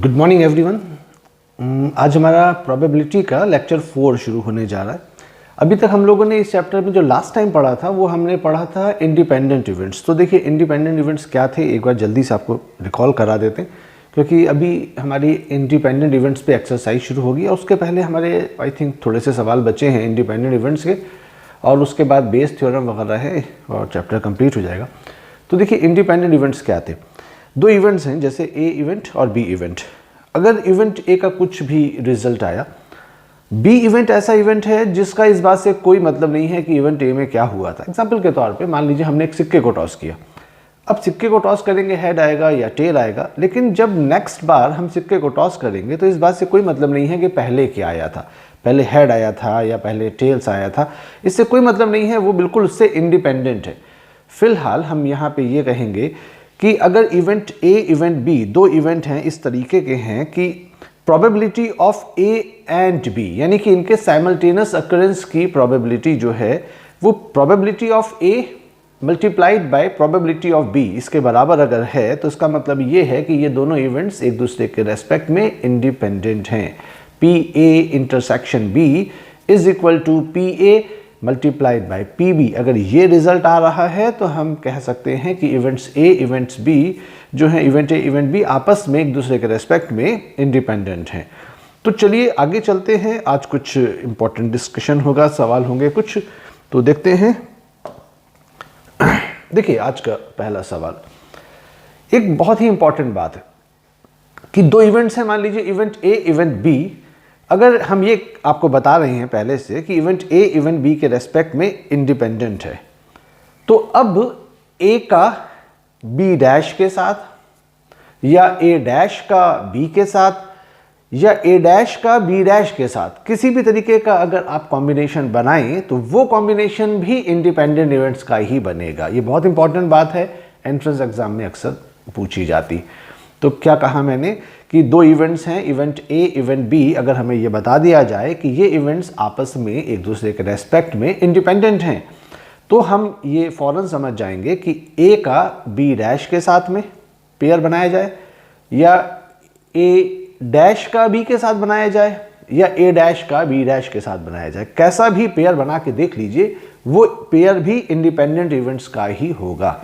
Good morning everyone. आज हमारा probability का लेक्चर 4 शुरू होने जा रहा है। अभी तक हम लोगों ने इस चैप्टर में जो लास्ट टाइम पढ़ा था वो हमने पढ़ा था इंडिपेंडेंट इवेंट्स। तो देखिए इंडिपेंडेंट इवेंट्स क्या थे, एक बार जल्दी से आपको रिकॉल करा देते हैं, क्योंकि अभी हमारी इंडिपेंडेंट इवेंट्स पे एक्सरसाइज शुरू होगी और उसके पहले हमारे आई थिंक थोड़े से सवाल बचे हैं इंडिपेंडेंट इवेंट्स के, और उसके बाद बेस थ्योरम वगैरह है और चैप्टर कंप्लीट हो जाएगा। तो देखिए इंडिपेंडेंट इवेंट्स क्या थे। दो इवेंट्स हैं, जैसे ए इवेंट और बी इवेंट। अगर इवेंट ए का कुछ भी रिजल्ट आया, बी इवेंट ऐसा इवेंट है जिसका इस बात से कोई मतलब नहीं है कि इवेंट ए में क्या हुआ था। एग्जांपल के तौर पे मान लीजिए हमने एक सिक्के को टॉस किया। अब सिक्के को टॉस करेंगे, हेड आएगा या टेल आएगा, लेकिन जब नेक्स्ट बार हम सिक्के को टॉस करेंगे तो इस बात से कोई मतलब नहीं है कि पहले क्या आया था, पहले हेड आया था या पहले टेल्स आया था। इससे कोई मतलब नहीं है, वो बिल्कुल उससे इंडिपेंडेंट है। फिलहाल हम यहाँ पे ये कहेंगे कि अगर इवेंट ए इवेंट बी, दो इवेंट हैं इस तरीके के हैं कि probability of A and B, यानी कि इनके साइमल्टेनियस अकरेंस की प्रोबेबिलिटी जो है वो probability of A multiplied by probability of B इसके बराबर अगर है, तो इसका मतलब ये है कि ये दोनों इवेंट्स एक दूसरे के रेस्पेक्ट में इंडिपेंडेंट हैं। P A intersection B is equal to P A multiplied by P B. अगर ये रिजल्ट आ रहा है तो हम कह सकते हैं कि इवेंट्स ए इवेंट्स बी जो है, इवेंट ए इवेंट बी आपस में एक दूसरे के रेस्पेक्ट में इंडिपेंडेंट हैं। तो चलिए आगे चलते हैं। आज कुछ इंपॉर्टेंट डिस्कशन होगा, सवाल होंगे कुछ, तो देखते हैं। देखिए आज का पहला सवाल, एक बहुत ही इंपॉर्टेंट बात है कि दो इवेंट्स हैं, मान लीजिए इवेंट ए इवेंट बी। अगर हम ये आपको बता रहे हैं पहले से कि इवेंट ए इवेंट बी के रेस्पेक्ट में इंडिपेंडेंट है, तो अब ए का बी डैश के साथ या ए डैश का बी के साथ या ए डैश का बी डैश के साथ किसी भी तरीके का अगर आप कॉम्बिनेशन बनाएं तो वो कॉम्बिनेशन भी इंडिपेंडेंट इवेंट्स का ही बनेगा। ये बहुत इंपॉर्टेंट बात है, एंट्रेंस एग्जाम में अक्सर पूछी जाती। तो क्या कहा मैंने कि दो इवेंट्स हैं, इवेंट ए इवेंट बी, अगर हमें ये बता दिया जाए कि ये इवेंट्स आपस में एक दूसरे के रेस्पेक्ट में इंडिपेंडेंट हैं, तो हम ये फौरन समझ जाएंगे कि ए का बी डैश के साथ में पेयर बनाया जाए या ए डैश का बी के साथ बनाया जाए या ए डैश का बी डैश के साथ बनाया जाए। कैसा भी पेयर बना के देख लीजिए, वो पेयर भी इंडिपेंडेंट इवेंट्स का ही होगा।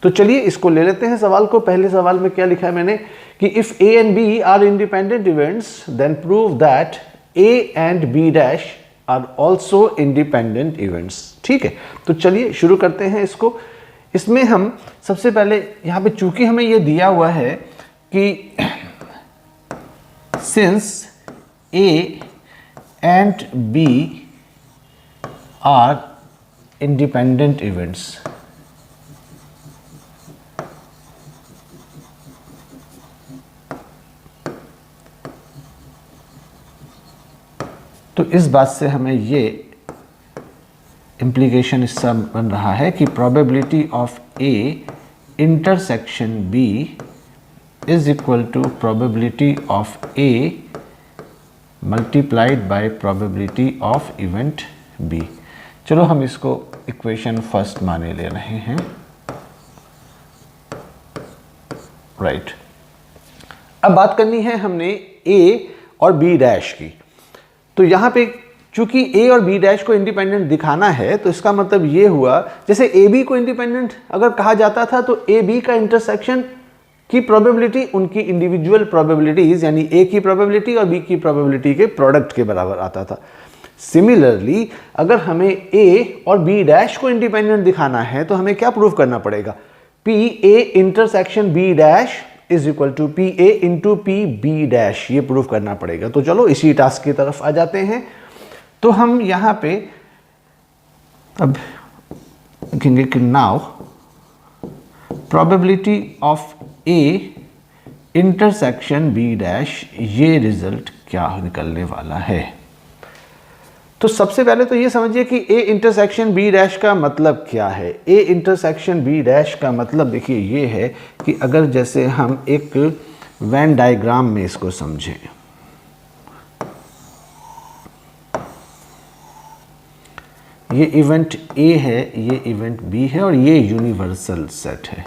तो चलिए इसको ले लेते हैं सवाल को। पहले सवाल में क्या लिखा है मैंने कि if A and B are independent events then prove that A and B dash are also independent events. ठीक है, तो चलिए शुरू करते हैं इसको। इसमें हम सबसे पहले यहाँ पे चूंकि हमें ये दिया हुआ है कि since A and B are independent events, तो इस बात से हमें ये इम्प्लीकेशन इसका बन रहा है कि probability of A intersection B is equal to probability of A multiplied by probability of event B. चलो हम इसको इक्वेशन फर्स्ट माने ले रहे हैं, राइट। अब बात करनी है हमने ए और बी डैश की। तो यहाँ पे चूंकि ए और बी डैश को इंडिपेंडेंट दिखाना है, तो इसका मतलब ये हुआ जैसे ए बी को इंडिपेंडेंट अगर कहा जाता था तो ए बी का इंटरसेक्शन की प्रोबेबिलिटी उनकी इंडिविजुअल प्रोबेबिलिटीज यानी ए की प्रोबेबिलिटी और बी की प्रोबेबिलिटी के प्रोडक्ट के बराबर आता था। सिमिलरली अगर हमें ए और बी डैश को इंडिपेंडेंट दिखाना है तो हमें क्या प्रूव करना पड़ेगा, P A intersection B dash is equal to P A into P B dash, ये प्रूव करना पड़ेगा। तो चलो इसी टास्क की तरफ आ जाते हैं। तो हम यहां पे अब लिखेंगे कि now probability of A intersection B dash, ये रिजल्ट क्या निकलने वाला है। तो सबसे पहले तो ये समझिए कि ए इंटरसेक्शन बी डैश का मतलब क्या है। ए इंटरसेक्शन बी डैश का मतलब देखिए ये है कि अगर जैसे हम एक वेन डायग्राम में इसको समझें, ये इवेंट ए है, ये इवेंट बी है और ये यूनिवर्सल सेट है।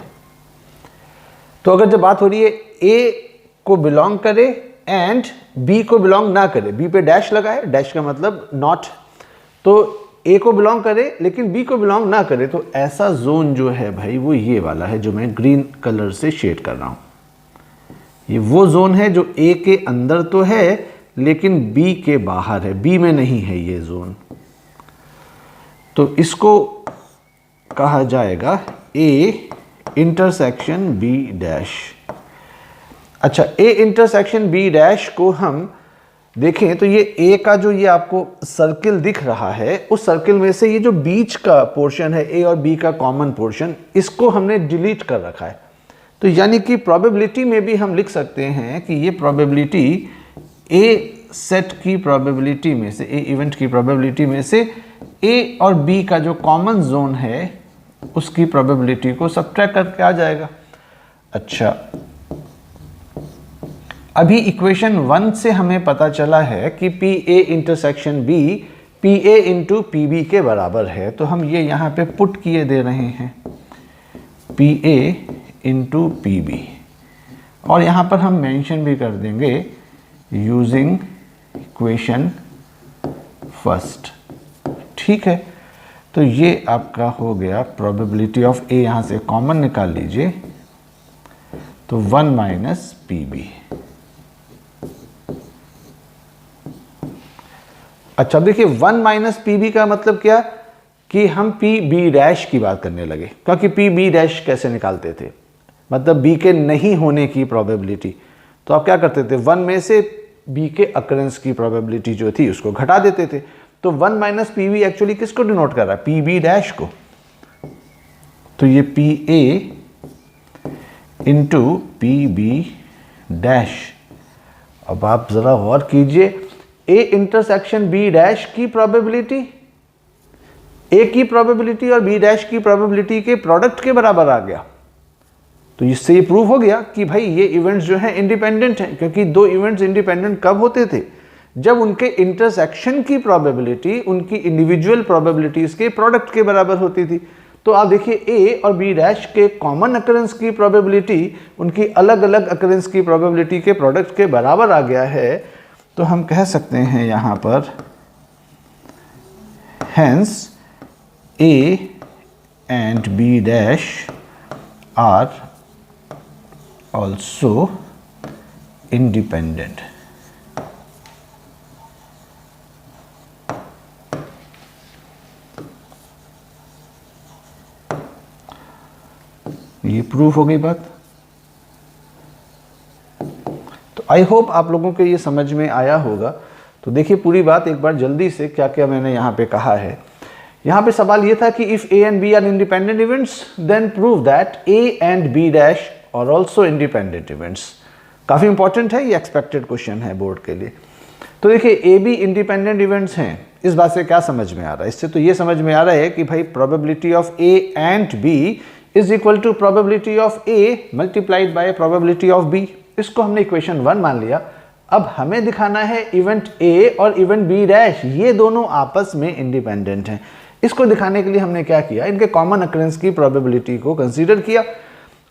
तो अगर जब बात हो रही है ए को बिलोंग करे एंड बी को बिलोंग ना करे, बी पे डैश लगाए, डैश का मतलब नॉट, तो ए को बिलोंग करे लेकिन बी को बिलोंग ना करे, तो ऐसा जोन जो है भाई वो ये वाला है जो मैं ग्रीन कलर से शेड कर रहा हूं। ये वो जोन है जो ए के अंदर तो है लेकिन बी के बाहर है, बी में नहीं है ये जोन। तो इसको कहा जाएगा ए इंटरसेक्शन बी डैश। अच्छा, ए इंटरसेक्शन बी डैश को हम देखें तो ये ए का जो ये आपको सर्किल दिख रहा है, उस सर्किल में से ये जो बीच का पोर्शन है, ए और बी का कॉमन पोर्शन, इसको हमने डिलीट कर रखा है। तो यानी कि प्रोबेबिलिटी में भी हम लिख सकते हैं कि ये प्रोबेबिलिटी ए सेट की प्रोबेबिलिटी में से, ए इवेंट की प्रोबेबिलिटी में से ए और बी का जो कॉमन जोन है उसकी प्रोबेबिलिटी को सब्ट्रैक्ट करके आ जाएगा। अच्छा, अभी इक्वेशन 1 से हमें पता चला है कि P A intersection B P A into P B के बराबर है, तो हम ये यहाँ पे पुट किए दे रहे हैं P A into P B, और यहाँ पर हम मेंशन भी कर देंगे यूजिंग इक्वेशन फर्स्ट। ठीक है, तो ये आपका हो गया प्रोबेबिलिटी ऑफ ए, यहाँ से कॉमन निकाल लीजिए, तो 1 माइनस पी बी। अच्छा देखिए, 1 माइनस पी बी का मतलब क्या कि हम पी बी डैश की बात करने लगे, क्योंकि पी बी डैश कैसे निकालते थे, मतलब बी के नहीं होने की प्रोबेबिलिटी। तो आप क्या करते थे, 1 में से बी के अकरेंस की प्रोबेबिलिटी जो थी उसको घटा देते थे। तो 1 माइनस पी बी एक्चुअली किसको डिनोट कर रहा है, पी बी डैश को। तो ये P A into P B dash. अब आप जरा गौर कीजिए, ए इंटरसेक्शन बी डैश की प्रोबेबिलिटी, ए की प्रोबेबिलिटी और बी डैश की प्रोबेबिलिटी के प्रोडक्ट के बराबर आ गया। तो इससे ये प्रूव हो गया कि भाई ये इवेंट्स जो हैं इंडिपेंडेंट हैं, क्योंकि दो इवेंट्स इंडिपेंडेंट कब होते थे, जब उनके इंटरसेक्शन की प्रोबेबिलिटी उनकी इंडिविजुअल प्रोबेबिलिटीज के प्रोडक्ट के बराबर होती थी। तो आप देखिए, ए और बी डैश के कॉमन अकरेंस की प्रोबेबिलिटी उनकी अलग अलग अकरेंस की प्रोबेबिलिटी के प्रोडक्ट के बराबर आ गया है। तो हम कह सकते हैं यहाँ पर hence A and B dash are also independent. ये प्रूफ हो गई बात। तो आई होप आप लोगों को ये समझ में आया होगा। तो देखिए पूरी बात एक बार जल्दी से, क्या क्या मैंने यहाँ पे कहा है। यहाँ पे सवाल ये था कि if A and B are independent events then prove that A and B dash are also independent events. काफ़ी इंपॉर्टेंट है, ये एक्सपेक्टेड क्वेश्चन है बोर्ड के लिए। तो देखिए, ए बी इंडिपेंडेंट इवेंट्स हैं, इस बात से क्या समझ में आ रहा है, इससे तो ये समझ में आ रहा है कि भाई probability of A and B is equal to probability of A multiplied by probability of B. इसको हमने इक्वेशन 1 मान लिया। अब हमें दिखाना है इवेंट ए और इवेंट बी डैश ये दोनों आपस में इंडिपेंडेंट हैं। इसको दिखाने के लिए हमने क्या किया, इनके कॉमन अकरेंस की प्रोबेबिलिटी को कंसीडर किया,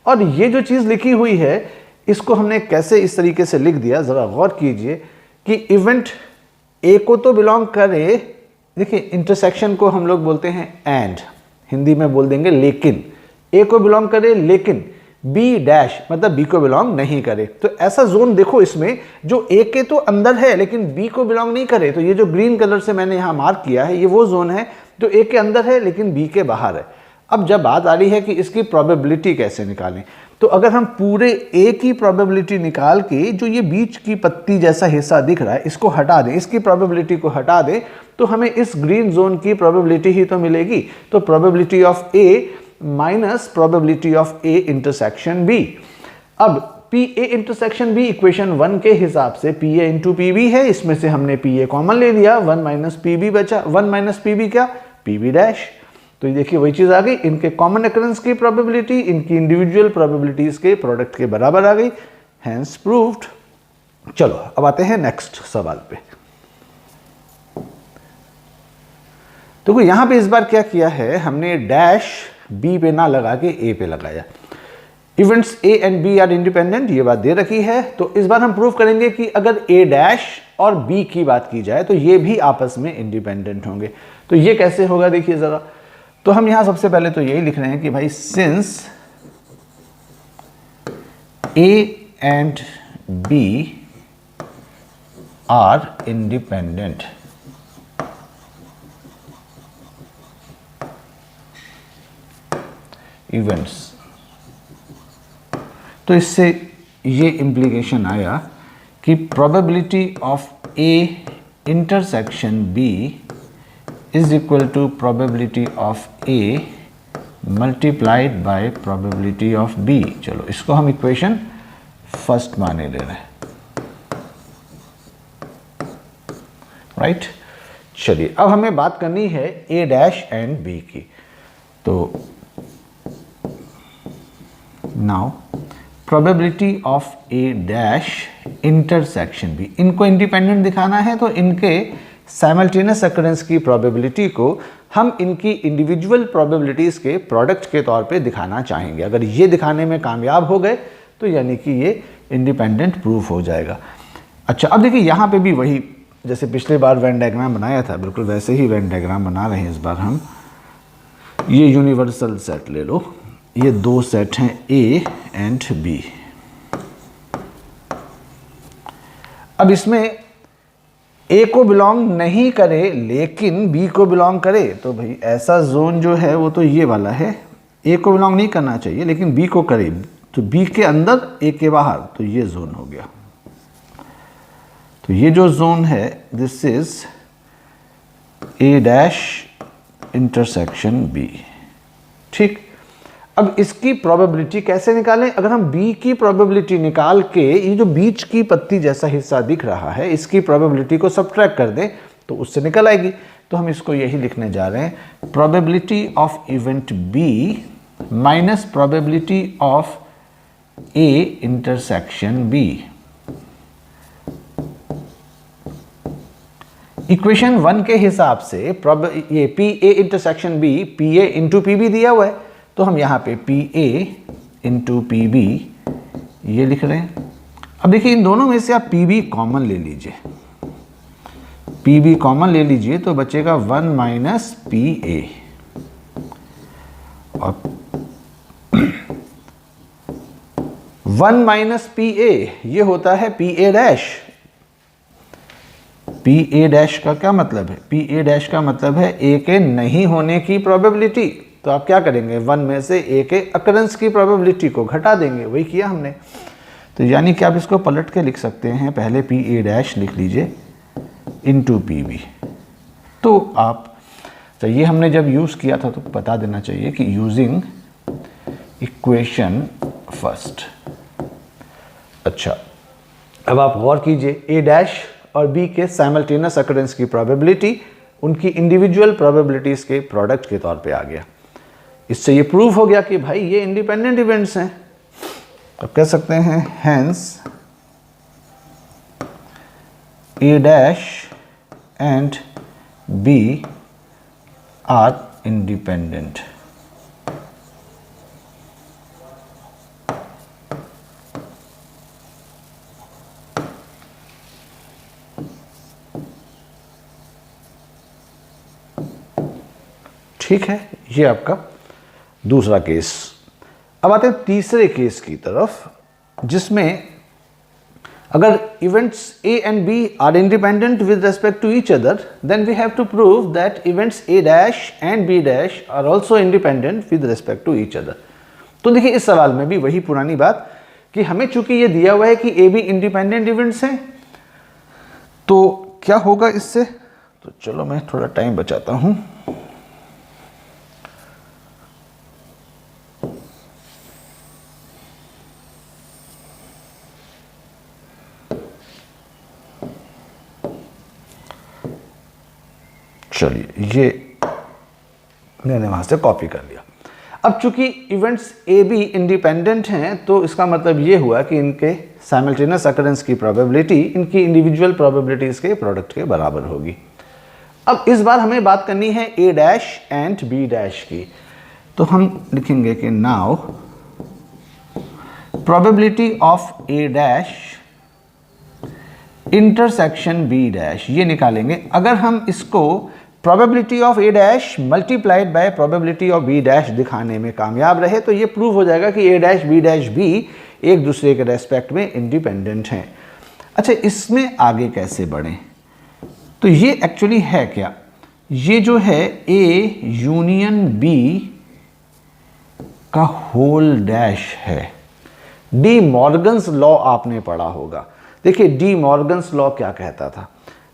और ये जो चीज़ लिखी हुई है इसको हमने कैसे इस तरीके से लिख दिया, ज़रा गौर कीजिए कि इवेंट ए को तो बिलोंग करे, देखिए इंटरसेक्शन को हम लोग बोलते हैं एंड, हिंदी में बोल देंगे लेकिन, ए को बिलोंग करे लेकिन बी डैश मतलब बी को बिलोंग नहीं करे। तो ऐसा जोन देखो इसमें जो ए के तो अंदर है लेकिन बी को बिलोंग नहीं करे। तो ये जो ग्रीन कलर से मैंने यहाँ मार्क किया है ये वो जोन है जो ए के अंदर है लेकिन बी के बाहर है। अब जब बात आ रही है कि इसकी प्रोबेबिलिटी कैसे निकालें, तो अगर हम पूरे ए की प्रोबेबिलिटी निकाल के जो ये बीच की पत्ती जैसा हिस्सा दिख रहा है इसको हटा दें, इसकी प्रोबेबिलिटी को हटा दें, तो हमें इस ग्रीन जोन की प्रोबेबिलिटी ही तो मिलेगी। तो probability of A minus probability of A intersection B. अब P A intersection B equation 1 के हिसाब से P A into P B है, इसमें से हमने पी ए कॉमन ले लिया, 1 माइनस पी बी बचा, 1 माइनस पी बी क्या, पी बी डैश। तो ये देखिए वही चीज आ गई, इनके कॉमन अकरेंस की प्रोबेबिलिटी इनकी इंडिविजुअल प्रोबेबिलिटीज के प्रोडक्ट के बराबर आ गई, हेंस प्रूव्ड। चलो अब आते हैं नेक्स्ट सवाल पे। तो यहां पे इस बार क्या किया है हमने, डैश बी पे ना लगा के ए पे लगाया। Events A and B are independent, ये बात दे रखी है। तो इस बार हम प्रूव करेंगे कि अगर ए डैश और बी की बात की जाए तो ये भी आपस में इंडिपेंडेंट होंगे। तो ये कैसे होगा देखिए जरा। तो हम यहां सबसे पहले तो यही लिख रहे हैं कि भाई since A and B are independent, events, तो इससे ये इम्प्लीकेशन आया कि probability of A intersection B is equal to probability of A multiplied by probability of B. चलो इसको हम इक्वेशन फर्स्ट माने ले रहे हैं, राइट। चलिए अब हमें बात करनी है ए डैश एंड बी की। तो now probability of A dash intersection B, इनको इंडिपेंडेंट दिखाना है तो इनके साइमल्टेनियस अकरेंस की प्रोबेबिलिटी को हम इनकी इंडिविजुअल प्रोबेबिलिटीज के प्रोडक्ट के तौर पे दिखाना चाहेंगे। अगर ये दिखाने में कामयाब हो गए तो यानी कि ये इंडिपेंडेंट प्रूफ हो जाएगा। अच्छा अब देखिए यहाँ पे भी वही, जैसे पिछले बार वेन डायग्राम बनाया था बिल्कुल वैसे ही वेन डायग्राम बना रहे हैं इस बार हम। ये यूनिवर्सल सेट ले लो, ये दो सेट हैं ए एंड बी। अब इसमें ए को बिलोंग नहीं करे लेकिन बी को बिलोंग करे, तो भाई ऐसा जोन जो है वो तो ये वाला है। ए को बिलोंग नहीं करना चाहिए लेकिन बी को करे, तो बी के अंदर ए के बाहर, तो ये जोन हो गया। तो ये जो जोन है this is A dash intersection B, ठीक। अब इसकी प्रोबेबिलिटी कैसे निकालें? अगर हम b की प्रोबेबिलिटी निकाल के ये जो बीच की पत्ती जैसा हिस्सा दिख रहा है इसकी प्रोबेबिलिटी को सब्ट्रैक्ट कर दें तो उससे निकल आएगी। तो हम इसको यही लिखने जा रहे हैं, probability of event b minus probability of a intersection b। Equation 1 के हिसाब से ये P A intersection B P A into P B दिया हुआ है, तो हम यहाँ पे P A into P B ये लिख रहे हैं। अब देखिए इन दोनों में से आप पी बी कॉमन ले लीजिए, पी बी कॉमन ले लीजिए तो बचेगा 1 माइनस पी ए, और 1 माइनस पी ए ये होता है P A dash. P A dash का क्या मतलब है? पी ए डैश का मतलब है ए के नहीं होने की प्रोबेबिलिटी। तो आप क्या करेंगे, 1 में से ए के अकरेंस की प्रोबेबिलिटी को घटा देंगे, वही किया हमने। तो यानी कि आप इसको पलट के लिख सकते हैं, पहले पी ए डैश लिख लीजिए इंटू पी बी। तो आप, तो ये हमने जब यूज़ किया था तो बता देना चाहिए कि यूजिंग इक्वेशन फर्स्ट। अच्छा अब आप गौर कीजिए, ए डैश और बी के साइमल्टेनियस अकरेंस की प्रोबेबिलिटी उनकी इंडिविजुअल प्रोबेबिलिटीज के प्रोडक्ट के तौर पे आ गया। इससे ये प्रूफ हो गया कि भाई ये इंडिपेंडेंट इवेंट्स हैं। अब कह सकते हैं hence A dash and B are independent. ठीक है, ये आपका दूसरा केस। अब आते हैं तीसरे केस की तरफ, जिसमें अगर events A and B are independent with respect to each other, then we have to prove that events A dash and B dash are also independent with respect to each other. तो देखिए इस सवाल में भी वही पुरानी बात कि हमें चूंकि ये दिया हुआ है कि ए बी इंडिपेंडेंट इवेंट्स हैं, तो क्या होगा इससे? तो चलो मैं थोड़ा टाइम बचाता हूं। चलिए ये मैंने वहां से कॉपी कर लिया। अब चूंकि इवेंट्स ए बी इंडिपेंडेंट हैं तो इसका मतलब ये हुआ कि इनके साइमल्टेनियस अकरेंस की प्रोबेबिलिटी इनकी इंडिविजुअल प्रोबेबिलिटीज के प्रोडक्ट के बराबर होगी। अब इस बार हमें बात करनी है A dash and B dash की। तो हम लिखेंगे कि now probability of A dash intersection B dash, ये निकालेंगे। अगर हम इसको probability of A dash multiplied by probability of B dash दिखाने में कामयाब रहे तो ये प्रूव हो जाएगा कि ए डैश बी डैश भी एक दूसरे के रेस्पेक्ट में इंडिपेंडेंट हैं। अच्छा, इसमें आगे कैसे बढ़ें? तो ये एक्चुअली है क्या, ये जो है ए यूनियन बी का होल डैश है। डी मॉर्गन्स लॉ आपने पढ़ा होगा। देखिए डी मॉर्गन्स लॉ क्या कहता था?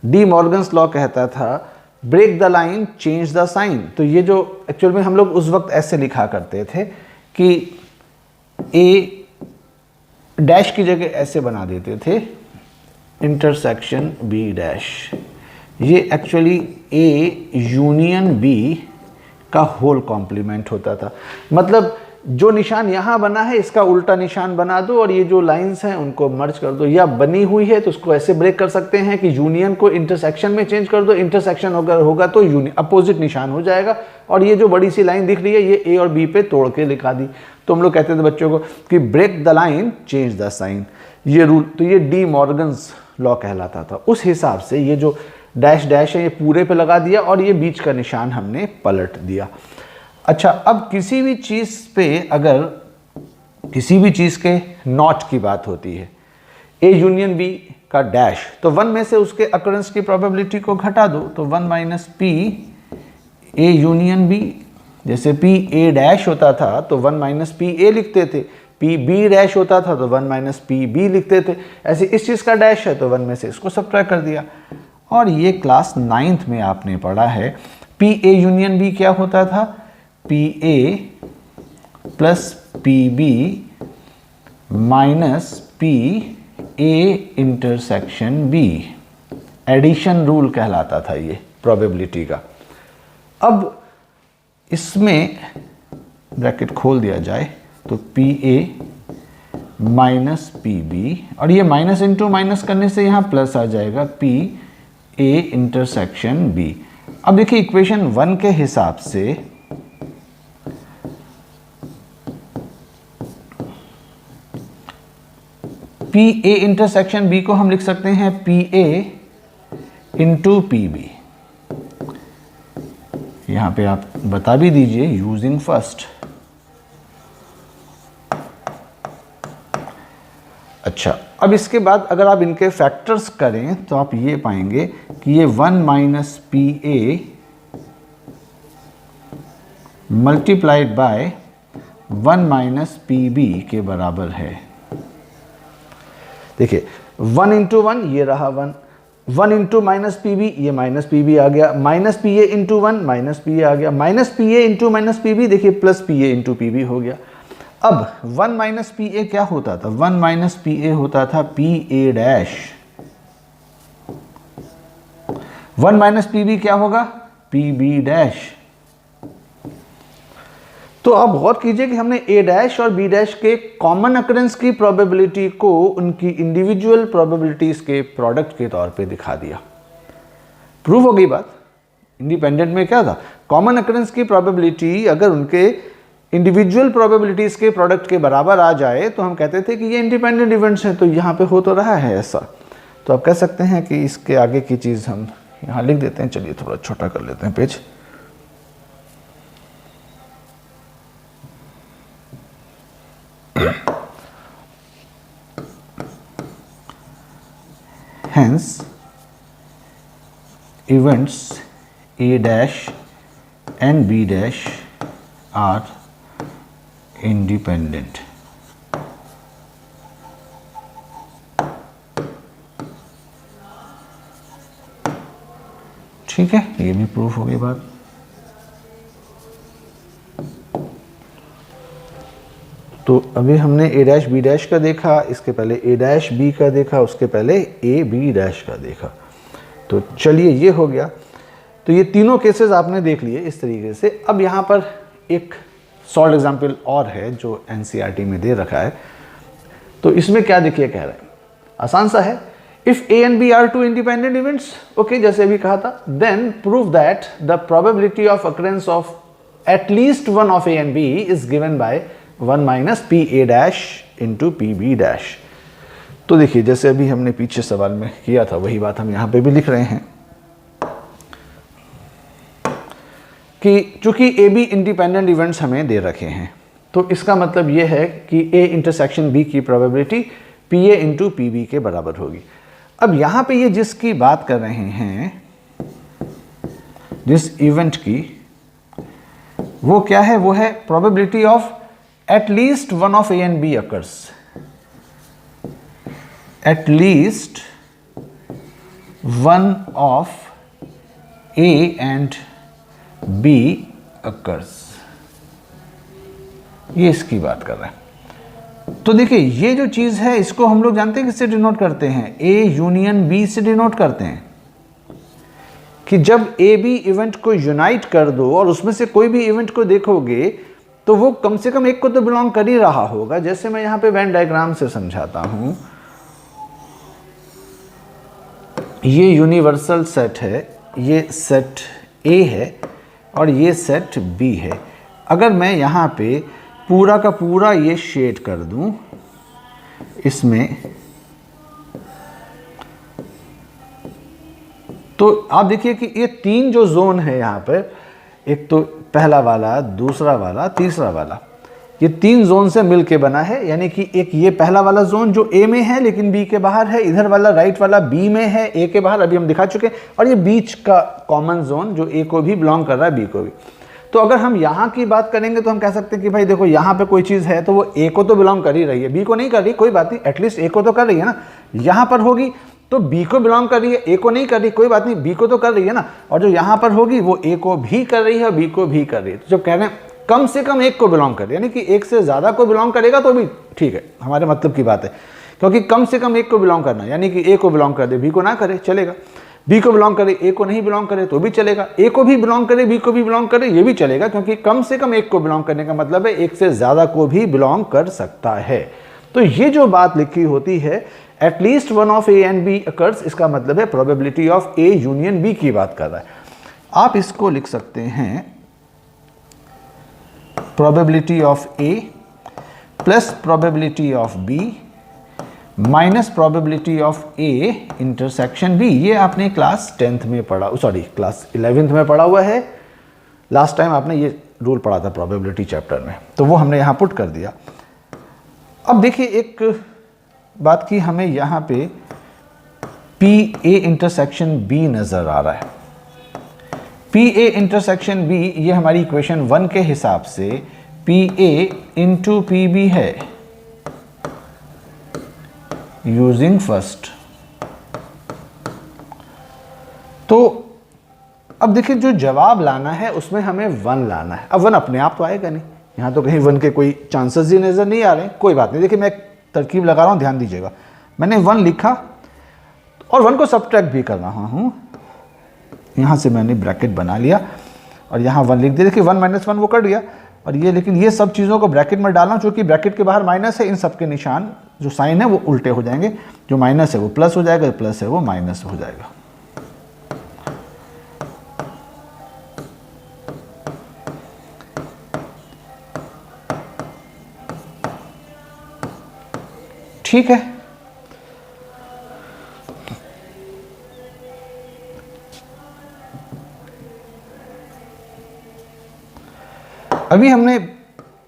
डी मॉर्गन्स लॉ कहता था break the line change the sign. तो ये जो एक्चुअल में हम लोग उस वक्त ऐसे लिखा करते थे कि ए डैश की जगह ऐसे बना देते थे इंटरसेक्शन बी डैश। ये एक्चुअली ए यूनियन बी का होल कॉम्प्लीमेंट होता था। मतलब जो निशान यहाँ बना है इसका उल्टा निशान बना दो और ये जो लाइंस हैं उनको मर्ज कर दो, या बनी हुई है तो उसको ऐसे ब्रेक कर सकते हैं कि यूनियन को इंटरसेक्शन में चेंज कर दो। इंटरसेक्शन अगर होगा तो यूनियन अपोजिट निशान हो जाएगा और ये जो बड़ी सी लाइन दिख रही है ये ए और बी पे तोड़ के लिखा दी। तो हम लोग कहते थे बच्चों को कि break the line change the sign, ये रूल। तो ये डी मॉर्गन्स लॉ कहलाता था। उस हिसाब से ये जो डैश डैश है ये पूरे पे लगा दिया और ये बीच का निशान हमने पलट दिया। अच्छा, अब किसी भी चीज़ पे अगर किसी भी चीज़ के नॉट की बात होती है, ए यूनियन बी का डैश, तो 1 में से उसके अकरेंस की प्रोबेबिलिटी को घटा दो तो 1 minus P A union B. जैसे पी ए डैश होता था तो 1 माइनस पी ए लिखते थे, पी बी डैश होता था तो 1 माइनस पी बी लिखते थे। ऐसे इस चीज़ का डैश है तो 1 में से इसको सब्ट्रैक्ट कर दिया। और ये क्लास 9th में आपने पढ़ा है पी ए यूनियन बी क्या होता था, P A plus P B minus P A intersection B. Addition rule कहलाता था ये प्रोबेबिलिटी का। अब इसमें ब्रैकेट खोल दिया जाए तो P A minus P B, और ये माइनस इंटू माइनस करने से यहाँ प्लस आ जाएगा पी ए इंटरसेक्शन बी। अब देखिए इक्वेशन 1 के हिसाब से पी ए इंटरसेक्शन बी को हम लिख सकते हैं P A into P B. यहां पे आप बता भी दीजिए यूजिंग फर्स्ट। अच्छा, अब इसके बाद अगर आप इनके फैक्टर्स करें तो आप ये पाएंगे कि ये 1 minus P A multiplied by 1 minus P B के बराबर है। देखिए 1 इंटू 1 ये रहा 1, 1 इंटू माइनस पी बी, ये माइनस पी बी आ गया, minus P A into 1 minus P A आ गया, minus P A into minus P B, देखिए plus P A into P B हो गया। अब 1 माइनस पी ए क्या होता था, 1 माइनस पी ए होता था P A dash, 1 minus P B क्या होगा, पी बी डैश। तो अब गौर कीजिए कि हमने ए डैश और बी डैश के कॉमन अकरेंस की प्रोबेबिलिटी को उनकी इंडिविजुअल प्रोबेबिलिटीज के प्रोडक्ट के तौर पे दिखा दिया। प्रूव हो गई बात। इंडिपेंडेंट में क्या था, कॉमन अकरेंस की प्रोबेबिलिटी अगर उनके इंडिविजुअल प्रोबेबिलिटीज के प्रोडक्ट के बराबर आ जाए तो हम कहते थे कि ये इंडिपेंडेंट इवेंट्स हैं। तो यहाँ पे हो तो रहा है ऐसा, तो आप कह सकते हैं कि इसके आगे की चीज़ हम यहाँ लिख देते हैं। चलिए थोड़ा छोटा कर लेते हैं page. Hence, events A dash and B dash are independent. ठीक है, ये भी प्रूफ हो गई बात। तो अभी हमने ए डैश बी डैश का देखा, इसके पहले ए डैश बी का देखा, उसके पहले ए बी डैश का देखा। तो चलिए ये हो गया। तो ये तीनों केसेस आपने देख लिए इस तरीके से। अब यहाँ पर एक सॉल्व एग्जाम्पल और है जो एनसीईआरटी में दे रखा है। तो इसमें क्या देखिए कह रहे हैं, आसान सा है। If A and B are two independent events, okay, जैसे अभी कहा था, then prove that the probability of occurrence of at least one of A and B is given by 1 minus P A dash into P B dash. तो देखिए जैसे अभी हमने पीछे सवाल में किया था वही बात हम यहाँ पे भी लिख रहे हैं कि चूंकि ए बी इंडिपेंडेंट इवेंट्स हमें दे रखे हैं, तो इसका मतलब ये है कि ए इंटरसेक्शन बी की probability P A into P B के बराबर होगी। अब यहाँ पे ये जिसकी बात कर रहे हैं, जिस इवेंट की, वो क्या है? वो है probability of at least one of A and B occurs. At least one of A and B occurs, ये इसकी बात कर रहे हैं। तो देखिए ये जो चीज है इसको हम लोग जानते हैं किससे डिनोट करते हैं? ए यूनियन बी से डिनोट करते हैं कि जब ए बी इवेंट को यूनाइट कर दो और उसमें से कोई भी इवेंट को देखोगे तो वो कम से कम एक को तो बिलोंग कर ही रहा होगा। जैसे मैं यहां पे वेन डायग्राम से समझाता हूं, ये यूनिवर्सल सेट है, ये सेट ए है और ये सेट बी है। अगर मैं यहाँ पे पूरा का पूरा ये शेड कर दूं इसमें, तो आप देखिए कि ये तीन जो जोन है यहाँ पर, एक तो पहला वाला, दूसरा वाला, तीसरा वाला, ये तीन जोन से मिलके बना है। यानी कि एक ये पहला वाला जोन जो ए में है लेकिन बी के बाहर है, इधर वाला राइट वाला बी में है ए के बाहर, अभी हम दिखा चुके हैं, और ये बीच का कॉमन जोन जो ए को भी बिलोंग कर रहा है बी को भी। तो अगर हम यहाँ की बात करेंगे तो हम कह सकते हैं कि भाई देखो यहाँ पे कोई चीज़ है तो वो ए को तो बिलोंग कर ही रही है, बी को नहीं कर रही, कोई बात नहीं, एटलीस्ट ए को तो कर रही है ना। यहाँ पर होगी तो बी को बिलोंग कर रही है, ए को नहीं कर रही, कोई बात नहीं, बी को तो कर रही है ना। और जो यहाँ पर होगी वो ए को भी कर रही है और बी को भी कर रही है। तो जब कह रहे हैं कम से कम एक को बिलोंग करे, यानी कि एक से ज़्यादा को बिलोंग करेगा तो भी ठीक है, हमारे मतलब की बात है, क्योंकि कम से कम एक को बिलोंग करना, यानी कि ए को बिलोंग कर दे, बी को ना करे चलेगा, बी को बिलोंग करे, ए को नहीं बिलोंग करे तो भी चलेगा, ए को भी बिलोंग करे, बी को भी बिलोंग करे, ये भी चलेगा, क्योंकि कम से कम एक को बिलोंग करने का मतलब है एक से ज़्यादा को भी बिलोंग कर सकता है। तो ये जो बात लिखी होती है at least one of A and B occurs, इसका मतलब है probability of A union B की बात कर रहा है। आप इसको लिख सकते हैं probability of A plus probability of B minus probability of A intersection B. ये आपने क्लास 10th में पढ़ा, सॉरी क्लास 11th में पढ़ा हुआ है। लास्ट टाइम आपने ये रूल पढ़ा था प्रोबेबिलिटी चैप्टर में, तो वो हमने यहाँ पुट कर दिया। अब देखिए एक बात की, हमें यहाँ पे पी ए इंटरसेक्शन बी नज़र आ रहा है। पी ए इंटरसेक्शन बी ये हमारी इक्वेशन 1 के हिसाब से P A into P B है यूजिंग फर्स्ट। तो अब देखिए जो जवाब लाना है उसमें हमें 1 लाना है। अब 1 अपने आप तो आएगा नहीं, यहाँ तो कहीं 1 के कोई चांसेस ही नज़र नहीं आ रहे, कोई बात नहीं। देखिए मैं एक तरकीब लगा रहा हूँ, ध्यान दीजिएगा। मैंने 1 लिखा और 1 को सब्ट्रैक्ट भी कर रहा हूँ, यहाँ से मैंने ब्रैकेट बना लिया और यहाँ 1 लिख दिया। देखिए 1 - 1 वो कट गया, और ये लेकिन ये सब चीज़ों को ब्रैकेट में डालना, चूँकि ब्रैकेट के बाहर माइनस है, इन सब के निशान जो साइन है वो उल्टे हो जाएंगे, जो माइनस है वो प्लस हो जाएगा, जो प्लस है वो माइनस हो जाएगा। ठीक है, अभी हमने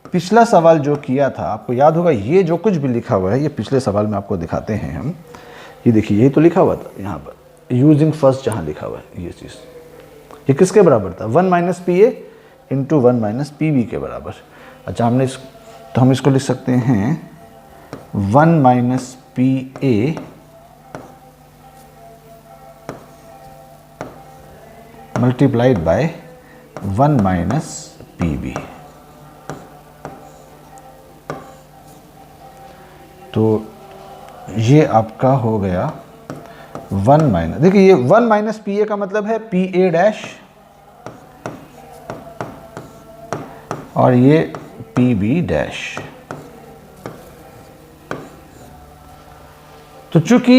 पिछला सवाल जो किया था, आपको याद होगा, ये जो कुछ भी लिखा हुआ है ये पिछले सवाल में आपको दिखाते हैं हम। ये देखिए यही तो लिखा हुआ था यहाँ पर, यूजिंग फर्स्ट जहाँ लिखा हुआ है ये चीज़, ये किसके बराबर था? 1 minus P A into 1 minus P B के बराबर। अच्छा हमने तो हम इसको लिख सकते हैं 1 minus P A multiplied by 1 minus P B. तो ये आपका हो गया 1 माइनस, देखिए ये 1 माइनस पी ए का मतलब है पी ए डैश, और ये पी बी डैश। तो चूंकि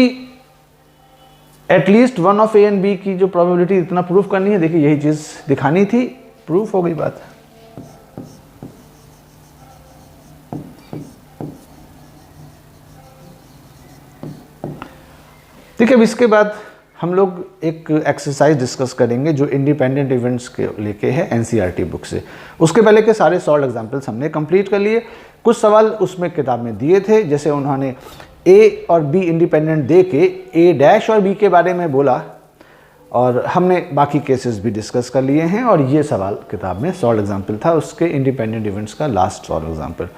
at least 1 of A and B की जो प्रोबेबिलिटी इतना प्रूफ करनी है, देखिए यही चीज दिखानी थी, प्रूफ हो गई बात। देखिए, अब इसके बाद हम लोग एक एक्सरसाइज डिस्कस करेंगे जो इंडिपेंडेंट इवेंट्स के लेके है एनसीईआरटी बुक से। उसके पहले के सारे सॉल्व एग्जाम्पल्स हमने कंप्लीट कर लिए। कुछ सवाल उसमें किताब में दिए थे, जैसे उन्होंने ए और बी इंडिपेंडेंट दे के ए डैश और बी के बारे में बोला, और हमने बाकी केसेस भी डिस्कस कर लिए हैं, और ये सवाल किताब में सॉल्व एग्जाम्पल था उसके इंडिपेंडेंट इवेंट्स का लास्ट सॉल्व एग्जाम्पल।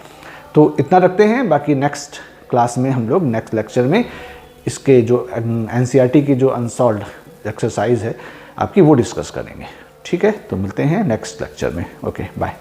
तो इतना रखते हैं, बाकी नेक्स्ट क्लास में हम लोग नेक्स्ट लेक्चर में इसके जो एनसीईआरटी की जो अनसॉल्व्ड एक्सरसाइज है आपकी वो डिस्कस करेंगे। ठीक है, तो मिलते हैं नेक्स्ट लेक्चर में। Okay, bye.